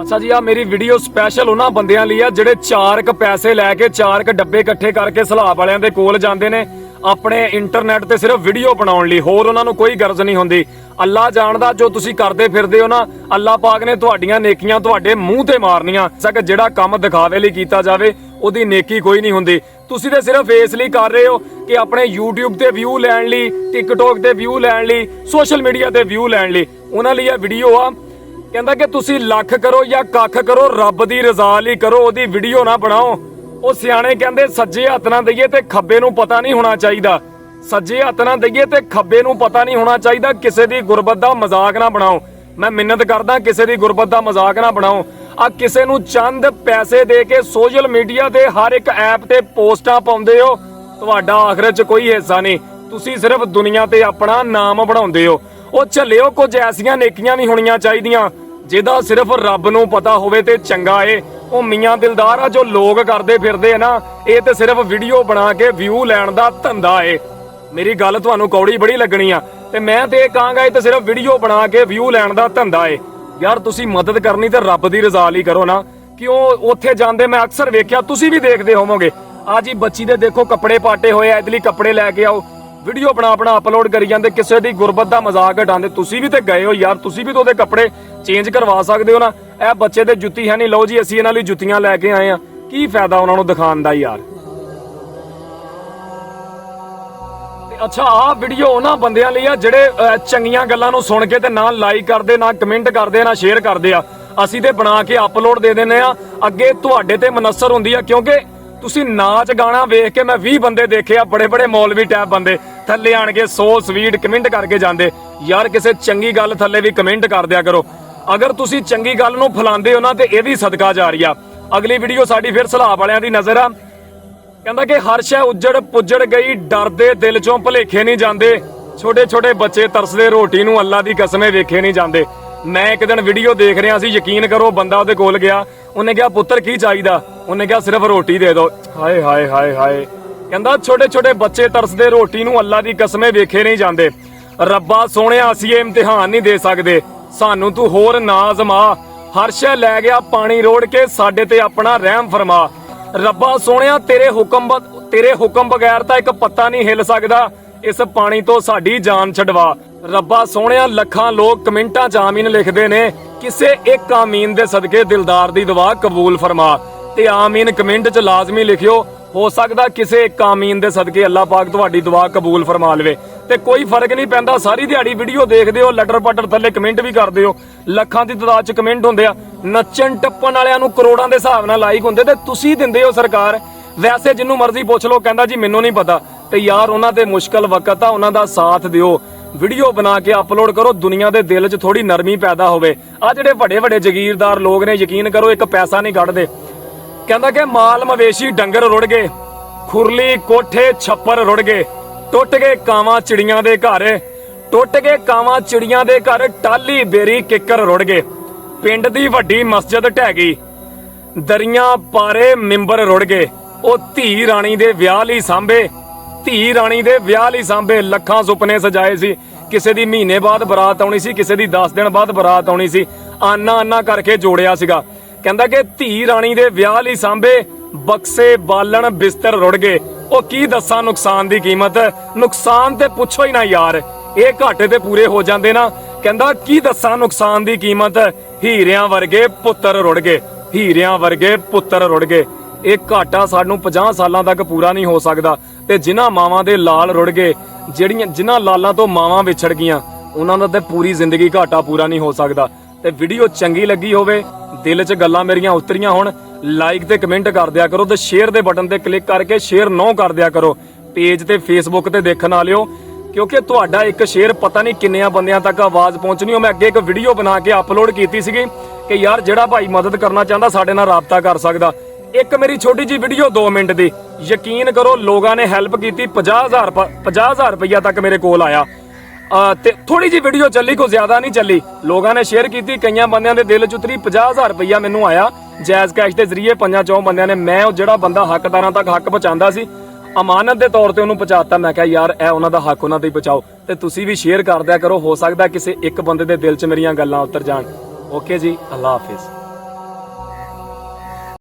ਅੱਛਾ ਜੀ, ਆ ਮੇਰੀ ਵੀਡੀਓ ਸਪੈਸ਼ਲ ਉਹਨਾਂ ਬੰਦਿਆਂ ਲਈ ਆ ਜਿਹੜੇ 4 ਕ ਪੈਸੇ ਲੈ ਕੇ 4 ਕ ਡੱਬੇ ਇਕੱਠੇ ਕਰਕੇ ਸਲਾਬ ਵਾਲਿਆਂ ਦੇ ਕੋਲ ਜਾਂਦੇ ਨੇ ਆਪਣੇ ਇੰਟਰਨੈਟ ਤੇ ਸਿਰਫ ਵੀਡੀਓ ਬਣਾਉਣ ਲਈ। ਹੋਰ ਉਹਨਾਂ ਨੂੰ ਕੋਈ ਗਰਜ਼ ਨਹੀਂ ਹੁੰਦੀ। ਅੱਲਾ ਜਾਣਦਾ ਜੋ ਤੁਸੀਂ ਕਰਦੇ ਫਿਰਦੇ ਹੋ ਨਾ, ਅੱਲਾ ਪਾਕ ਨੇ ਤੁਹਾਡੀਆਂ ਨੇਕੀਆਂ ਤੁਹਾਡੇ ਮੂੰਹ ਤੇ ਮਾਰਨੀਆਂ। ਸਕ ਜਿਹੜਾ ਕੰਮ ਦਿਖਾਵੇ ਲਈ ਕੀਤਾ ਜਾਵੇ ਉਹਦੀ ਨੇਕੀ ਕੋਈ ਨਹੀਂ ਹੁੰਦੀ। ਤੁਸੀਂ ਤੇ ਸਿਰਫ ਇਸ ਲਈ ਕਰ ਰਹੇ ਹੋ ਕਿ ਆਪਣੇ YouTube ਤੇ ਵਿਊ ਲੈਣ ਲਈ, TikTok ਤੇ ਵਿਊ ਲੈਣ ਲਈ, ਸੋਸ਼ਲ ਮੀਡੀਆ ਤੇ ਵਿਊ ਲੈਣ ਲਈ। ਉਹਨਾਂ ਲਈ ਇਹ ਵੀਡੀਓ ਆ। ਕਹਿੰਦਾ ਕਿ ਤੁਸੀਂ ਲੱਖ ਕਰੋ ਜਾਂ ਕੱਖ ਕਰੋ, ਰੱਬ ਦੀ ਰਜ਼ਾ ਲਈ ਕਰੋ, ਉਹਦੀ ਵੀਡੀਓ ਨਾ ਬਣਾਓ। ਉਹ ਸਿਆਣੇ ਕਹਿੰਦੇ ਸੱਜੇ ਹੱਥ ਨਾਲ ਦਈਏ ਤੇ ਖੱਬੇ ਨੂੰ ਪਤਾ ਨਹੀਂ ਹੋਣਾ ਚਾਹੀਦਾ। ਸੱਜੇ ਹੱਥ ਨਾਲ ਦਈਏ ਤੇ ਖੱਬੇ ਨੂੰ ਪਤਾ ਨਹੀਂ ਹੋਣਾ ਚਾਹੀਦਾ। ਕਿਸੇ ਦੀ ਗੁਰਬਤ ਦਾ ਮਜ਼ਾਕ ਨਾ ਬਣਾਓ। ਮੈਂ ਮਿੰਨਤ ਕਰਦਾ, ਕਿਸੇ ਦੀ ਗੁਰਬਤ ਦਾ ਮਜ਼ਾਕ ਨਾ ਬਣਾਓ। ਆ ਕਿਸੇ ਨੂੰ ਚੰਦ ਪੈਸੇ ਦੇ ਕੇ ਸੋਸ਼ਲ ਮੀਡੀਆ ਤੇ ਹਰ ਇੱਕ ਐਪ ਤੇ ਪੋਸਟਾਂ ਪਾਉਂਦੇ ਹੋ, ਤੁਹਾਡਾ ਆਖਿਰਤ 'ਚ ਕੋਈ ਹਿੱਸਾ ਨਹੀਂ। ਤੁਸੀਂ ਸਿਰਫ ਦੁਨੀਆ ਤੇ ਆਪਣਾ ਨਾਮ ਬਣਾਉਂਦੇ ਹੋ। ਉਹ ਝੱਲਿਓ, ਕੁਝ ਐਸੀਆਂ ਨੇਕੀਆਂ ਵੀ ਹੋਣੀਆਂ ਚਾਹੀਦੀਆਂ ਜਿਹਦਾ ਸਿਰਫ ਰੱਬ ਨੂੰ ਪਤਾ ਹੋਵੇ ਤੇ ਚੰਗਾ ਏ। ਉਹ ਮੀਆਂ ਦਿਲਦਾਰ ਆ ਜੋ ਲੋਕ ਕਰਦੇ ਫਿਰਦੇ ਆ ਨਾ, ਇਹ ਤੇ ਸਿਰਫ ਵੀਡੀਓ ਬਣਾ ਕੇ ਵਿਊ ਲੈਣ ਦਾ ਧੰਦਾ ਏ। ਮੇਰੀ ਗੱਲ ਤੁਹਾਨੂੰ ਕੌੜੀ ਬੜੀ ਲੱਗਣੀ ਆ ਤੇ ਮੈਂ ਤੇ ਇਹ ਕਹਾਂਗਾ ਇਹ ਤੇ ਸਿਰਫ ਵੀਡੀਓ ਬਣਾ ਕੇ ਵਿਊ ਲੈਣ ਦਾ ਧੰਦਾ ਏ। ਯਾਰ ਤੁਸੀਂ ਮਦਦ ਕਰਨੀ ਤੇ ਰੱਬ ਦੀ ਰਜ਼ਾ ਲਈ ਕਰੋ ਨਾ। ਕਿਉਂ ਉੱਥੇ ਜਾਂਦੇ ਮੈਂ ਅਕਸਰ ਵੇਖਿਆ, ਤੁਸੀਂ ਵੀ ਦੇਖਦੇ ਹੋਵੋਗੇ। ਆ ਜੀ ਬੱਚੀ ਦੇ ਦੇਖੋ ਕੱਪੜੇ ਪਾਟੇ ਹੋਏ ਆ, ਇਹਦੇ ਲਈ ਕੱਪੜੇ ਲੈ ਕੇ ਆਓ, ਵੀਡੀਓ ਬਣਾ ਅਪਲੋਡ ਕਰੀ ਜਾਂਦੇ, ਕਿਸੇ ਦੀ ਗੁਰਬਤ ਦਾ ਮਜ਼ਾਕ ਉਡਾਉਂਦੇ। ਤੁਸੀਂ ਵੀ ਤੇ ਗਏ ਹੋ ਯਾਰ, ਤੁਸੀਂ ਵੀ ਤਾਂ ਉਹਦੇ ਕੱਪੜੇ ਚੇਂਜ ਕਰਵਾ ਸਕਦੇ ਹੋ ਨਾ। ਇਹ ਬੱਚੇ ਦੇ ਜੁੱਤੀ ਹੈ ਨਹੀਂ, ਲਓ ਜੀ ਅਸੀਂ ਇਹਨਾਂ ਲਈ ਜੁੱਤੀਆਂ ਲੈ ਕੇ ਆਏ ਆ। ਕੀ ਫਾਇਦਾ ਉਹਨਾਂ ਨੂੰ ਦਿਖਾਉਣ ਦਾ ਯਾਰ। ਅੱਛਾ, ਆਹ ਵੀਡੀਓ ਉਹਨਾਂ ਬੰਦਿਆਂ ਲਈ ਆ ਜਿਹੜੇ ਚੰਗੀਆਂ ਗੱਲਾਂ ਨੂੰ ਸੁਣ ਕੇ ਤੇ ਨਾ ਲਾਈਕ ਕਰਦੇ, ਨਾ ਕਮੈਂਟ ਕਰਦੇ, ਨਾ ਸ਼ੇਅਰ ਕਰਦੇ ਆ। ਅਸੀਂ ਤੇ ਬਣਾ ਕੇ ਅਪਲੋਡ ਦੇ ਦਿੰਦੇ ਆ, ਅੱਗੇ ਤੁਹਾਡੇ ਤੇ ਮਨਸਰ ਹੁੰਦੀ ਆ। ਕਿਉਂਕਿ ਤੁਸੀਂ ਨਾਚ ਗਾਣਾ ਵੇਖ ਕੇ ਮੈਂ 20 ਬੰਦੇ ਦੇਖੇ ਆ, ਬੜੇ ਮੌਲਵੀ ਟੈਪ ਬੰਦੇ ਥੱਲੇ ਆਣ ਕੇ 100 ਸਵੀਟ ਕਮੈਂਟ ਕਰਕੇ ਜਾਂਦੇ। ਯਾਰ ਕਿਸੇ ਚੰਗੀ ਗੱਲ ਥੱਲੇ ਵੀ ਕਮੈਂਟ ਕਰ ਦਿਆ ਕਰੋ। ਅਗਰ ਤੁਸੀਂ ਚੰਗੀ ਗੱਲ ਨੂੰ ਫੈਲਾਉਂਦੇ ਹੋ ਨਾ ਤੇ ਇਹ ਵੀ ਸਦਕਾ ਜਾਰੀਆ। ਅਗਲੀ ਵੀਡੀਓ ਸਾਡੀ ਫਿਰ ਸਲਾਬ ਵਾਲਿਆਂ ਦੀ ਨਜ਼ਰ ਆ। ਕਹਿੰਦਾ ਕਿ ਹਰ ਸ਼ੈ ਉੱਜੜ ਪੁੱਜੜ ਗਈ, ਡਰਦੇ ਦਿਲ ਚੋਂ ਭੁਲੇਖੇ ਨਹੀਂ ਜਾਂਦੇ, ਛੋਟੇ ਬੱਚੇ ਤਰਸਦੇ ਰੋਟੀ ਨੂੰ, ਅੱਲਾ ਦੀ ਕਸਮੇ ਵੇਖੇ ਨਹੀਂ ਜਾਂਦੇ। ਮੈਂ ਇੱਕ ਦਿਨ ਵੀਡੀਓ ਦੇਖ ਰਿਹਾ ਸੀ, ਯਕੀਨ ਕਰੋ ਬੰਦਾ ਉਹਦੇ ਕੋਲ ਗਿਆ, ਉਹਨੇ ਕਿਹਾ ਪੁੱਤਰ ਕੀ ਚਾਹੀਦਾ? ਉਹਨੇ ਕਿਹਾ ਸਿਰਫ ਰੋਟੀ ਦੇ ਦਿਓ। ਹਾਏ ਹਾਏ ਹਾਏ ਹਾਏ। ਕਹਿੰਦਾ ਛੋਟੇ ਬੱਚੇ ਤਰਸਦੇ ਰੋਟੀ ਨੂੰ, ਅੱਲਾ ਦੀ ਕਸਮੇ ਵੇਖੇ ਨਹੀਂ ਜਾਂਦੇ। ਰੱਬਾ ਸੋਹਣਿਆ ਅਸੀਂ ਇਹ ਇਮਤਿਹਾਨ ਨਹੀਂ ਦੇ ਸਕਦੇ, ਸਾਨੂੰ ਤੂੰ ਹੋਰ ਨਾ ਅਜ਼ਮਾ। ਹਰ ਸ਼ੈ ਲੈ ਗਿਆ ਪਾਣੀ ਰੋੜ ਕੇ, ਸਾਡੇ ਤੇ ਆਪਣਾ ਰਹਿਮ ਫਰਮਾ। ਰੱਬਾ ਸੋਹਣਿਆ ਤੇਰੇ ਹੁਕਮ ਬਗੈਰ ਤਾਂ ਇੱਕ ਪੱਤਾ ਨਹੀਂ ਹਿੱਲ ਸਕਦਾ, ਇਸ ਪਾਣੀ ਤੋਂ ਸਾਡੀ ਜਾਨ ਛਡਵਾ। ਰੱਬਾ ਸੋਹਣਿਆ ਲੱਖਾਂ ਲੋਕ ਕਮੈਂਟਾਂ 'ਚ ਆਮੀਨ ਲਿਖਦੇ ਨੇ, ਕਿਸੇ ਇੱਕ ਆਮੀਨ ਦੇ ਸਦਕੇ ਦਿਲਦਾਰ ਦੀ ਦੁਆ ਕਬੂਲ ਫਰਮਾ। ਤੇ ਆਮੀਨ ਕਮੈਂਟ 'ਚ ਲਾਜ਼ਮੀ ਲਿਖਿਓ, ਹੋ ਸਕਦਾ ਕਿਸੇ ਇੱਕ ਆਮੀਨ ਦੇ ਸਦਕੇ ਅੱਲਾਹ ਪਾਕ ਤੁਹਾਡੀ ਦੁਆ ਕਬੂਲ ਫਰਮਾ ਲਵੇ। ਤੇ ਕੋਈ ਫਰਕ ਨਹੀਂ ਪੈਂਦਾ, ਸਾਰੀ ਦਿਹਾੜੀ ਵੀਡੀਓ ਦੇਖਦੇ ਹੋ, ਲਟਰ ਪਟਰ ਥੱਲੇ ਕਮੈਂਟ ਵੀ ਕਰਦੇ ਹੋ, ਲੱਖਾਂ ਦੀ ਤਾਦਾਦ 'ਚ ਕਮੈਂਟ ਹੁੰਦੇ ਆ। ਨੱਚਣ ਟੱਪਣ ਵਾਲਿਆਂ ਨੂੰ ਕਰੋੜਾਂ ਦੇ ਹਿਸਾਬ ਨਾਲ ਲਾਈਕ ਹੁੰਦੇ ਤੇ ਤੁਸੀਂ ਦਿੰਦੇ ਹੋ ਸਰਕਾਰ। ਵੈਸੇ ਜਿੰਨੂੰ ਮਰਜ਼ੀ ਪੁੱਛ ਲਓ, ਕਹਿੰਦਾ ਜੀ ਮੈਨੂੰ ਨਹੀਂ ਪਤਾ। ਤੇ ਯਾਰ ਉਹਨਾਂ ਤੇ ਮੁਸ਼ਕਲ ਵਕਤ ਆ, ਉਹਨਾਂ ਦਾ ਸਾਥ ਦਿਓ, ਵੀਡੀਓ ਬਣਾ ਕੇ ਅਪਲੋਡ ਕਰੋ, ਦੁਨੀਆ ਦੇ ਦਿਲ 'ਚ ਥੋੜੀ ਨਰਮੀ ਪੈਦਾ ਹੋਵੇ। ਆ ਜਿਹੜੇ ਵੱਡੇ ਜਗੀਰਦਾਰ ਲੋਕ ਨੇ, ਯਕੀਨ ਕਰੋ ਇੱਕ ਪੈਸਾ ਨਹੀਂ ਕੱਢਦੇ। ਕਹਿੰਦਾ ਕਿ ਮਾਲ ਮਵੇਸ਼ੀ ਡੰਗਰ ਰੁੜ ਗਏ, ਖੁਰਲੀ ਕੋਠੇ ਛੱਪਰ ਰੁੜ ਗਏ, ਟੁੱਟ ਗਏ ਕਾਵਾਂ ਚਿੜੀਆਂ ਦੇ ਘਰ, ਟੁੱਟ ਗਏ ਕਾਵਾਂ ਚਿੜੀਆਂ ਦੇ ਘਰ, ਟਾਲੀ ਬੇਰੀ ਕਿੱਕਰ ਰੁੜ ਗਏ, ਪਿੰਡ ਦੀ ਵੱਡੀ ਮਸਜਿਦ ਢਹਿ ਗਈ, ਦਰੀਆਂ ਪਾਰੇ ਮਿੰਬਰ ਰੁੜ ਗਏ। ਉਹ ਧੀ ਰਾਣੀ ਦੇ ਵਿਆਹ ਲਈ ਸਾਂਭੇ, ਧੀ ਰਾਣੀ ਦੇ ਵਿਆਹ ਲਈ ਸਾਂਭੇ, ਲੱਖਾਂ ਸੁਪਨੇ ਸਜਾਏ ਸੀ। ਕਿਸੇ ਦੀ ਮਹੀਨੇ ਬਾਅਦ ਬਰਾਤ ਆਉਣੀ ਸੀ, ਕਿਸੇ ਦੀ 10 ਦਿਨ ਬਾਅਦ ਬਰਾਤ ਆਉਣੀ ਸੀ, ਆਨਾ ਕਰਕੇ ਜੋੜਿਆ ਸੀਗਾ। ਕਹਿੰਦਾ ਕਿ ਧੀ ਰਾਣੀ ਦੇ ਵਿਆਹ ਲਈ ਸਾਂਭੇ, ਬਕਸੇ ਬਾਲਣ ਬਿਸਤਰ ਰੁੜ ਗਏ। ਉਹ ਕੀ ਦੱਸਾਂ ਨੁਕਸਾਨ ਦੀ ਕੀਮਤ, ਨੁਕਸਾਨ ਤੇ ਪੁੱਛੋ ਹੀ ਨਾ ਯਾਰ, ਇਹ ਘਾਟੇ ਤੇ ਪੂਰੇ ਹੋ ਜਾਂਦੇ ਨਾ। ਕਹਿੰਦਾ ਕੀ ਦੱਸਾਂ ਨੁਕਸਾਨ ਦੀ ਕੀਮਤ, ਹੀਰਿਆਂ ਵਰਗੇ ਪੁੱਤਰ ਰੁੜ ਗਏ, ਹੀਰਿਆਂ ਵਰਗੇ ਪੁੱਤਰ ਰੁੜ ਗਏ। ਇਹ ਘਾਟਾ ਸਾਨੂੰ 50 ਸਾਲਾਂ ਤੱਕ ਪੂਰਾ ਨਹੀਂ ਹੋ ਸਕਦਾ। ਤੇ ਜਿਨ੍ਹਾਂ ਮਾਵਾਂ ਦੇ ਲਾਲ ਰੁੜ ਗਏ, ਜਿਨ੍ਹਾਂ ਲਾਲਾਂ ਤੋਂ ਮਾਵਾਂ ਵਿਛੜ ਗਈਆਂ, ਉਹਨਾਂ ਦਾ ਤੇ ਪੂਰੀ ਜ਼ਿੰਦਗੀ ਘਾਟਾ ਪੂਰਾ ਨਹੀਂ ਹੋ ਸਕਦਾ। ਤੇ ਵੀਡੀਓ ਚੰਗੀ ਲੱਗੀ ਹੋਵੇ, ਦਿਲ 'ਚ ਗੱਲਾਂ ਮੇਰੀਆਂ ਉਤਰੀਆਂ ਹੋਣ, ਲਾਈਕ ਤੇ ਕਮੈਂਟ ਕਰ ਦਿਆ ਕਰੋ ਤੇ ਸ਼ੇਅਰ ਦੇ ਬਟਨ ਤੇ ਕਲਿੱਕ ਕਰਕੇ ਸ਼ੇਅਰ ਨੋ ਕਰ ਦਿਆ ਕਰੋ। ਪੇਜ ਤੇ ਫੇਸਬੁੱਕ ਤੇ ਦੇਖਣ ਵਾਲਿਓ, ਕਿਉਂਕਿ ਤੁਹਾਡਾ ਇੱਕ ਸ਼ੇਅਰ ਪਤਾ ਨਹੀਂ ਕਿੰਨਿਆਂ ਬੰਦਿਆਂ ਤੱਕ ਆਵਾਜ਼ ਪਹੁੰਚਣੀ। ਮੈਂ ਅੱਗੇ ਇੱਕ ਵੀਡੀਓ ਬਣਾ ਕੇ ਅਪਲੋਡ ਕੀਤੀ ਸੀਗੀ ਕਿ ਯਾਰ ਜਿਹੜਾ ਭਾਈ ਮਦਦ ਕਰਨਾ ਚਾਹੁੰਦਾ ਸਾਡੇ ਨਾਲ ਰਾਬਤਾ ਕਰ ਸਕਦਾ। ਇੱਕ ਮੇਰੀ ਛੋਟੀ ਜੀ ਵੀਡੀਓ 2 ਮਿੰਟ ਦੀ, ਯਕੀਨ ਕਰੋ ਲੋਕਾਂ ਨੇ ਹੈਲਪ ਕੀਤੀ। 50,000 ਰੁਪਈਆ ਤੱਕ ਮੇਰੇ ਕੋਲ ਆਇਆ। ਤੇ ਥੋੜੀ ਜੀ ਵੀਡੀਓ ਚੱਲੀ, ਕੋਈ ਜ਼ਿਆਦਾ ਨਹੀਂ ਚੱਲੀ, ਲੋਕਾਂ ਨੇ ਸ਼ੇਅਰ ਕੀਤੀ, ਕਈਆਂ ਬੰਦਿਆਂ ਦੇ ਦਿਲ 'ਚ ਉਤਰੀ। 50,000 ਰੁਪਈਆ ਮੈਨੂੰ ਆਇਆ ਜਾਇਜ਼ ਕੈਸ਼ ਦੇ ਜ਼ਰੀਏ 5-4 ਬੰਦਿਆਂ ਨੇ। ਮੈਂ ਉਹ ਜਿਹੜਾ ਬੰਦਾ ਹੱਕਦਾਰਾਂ ਤੱਕ ਹੱਕ ਪਹੁੰਚਾਉਂਦਾ ਸੀ, ਅਮਾਨਤ ਦੇ ਤੌਰ ਤੇ ਉਹਨੂੰ ਪਹੁੰਚਾਤਾ। ਮੈਂ ਕਿਹਾ ਯਾਰ ਇਹ ਉਹਨਾਂ ਦਾ ਹੱਕ ਉਹਨਾਂ ਤੇ ਹੀ ਪਹੁੰਚਾਓ। ਤੇ ਤੁਸੀਂ ਵੀ ਸ਼ੇਅਰ ਕਰ ਦਿਆ ਕਰੋ, ਹੋ ਸਕਦਾ ਕਿਸੇ ਇੱਕ ਬੰਦੇ ਦੇ ਦਿਲ 'ਚ ਮੇਰੀਆਂ ਗੱਲਾਂ ਉਤਰ ਜਾਣ। ਓਕੇ ਜੀ, ਅੱਲਾ ਹਾਫਿਜ਼।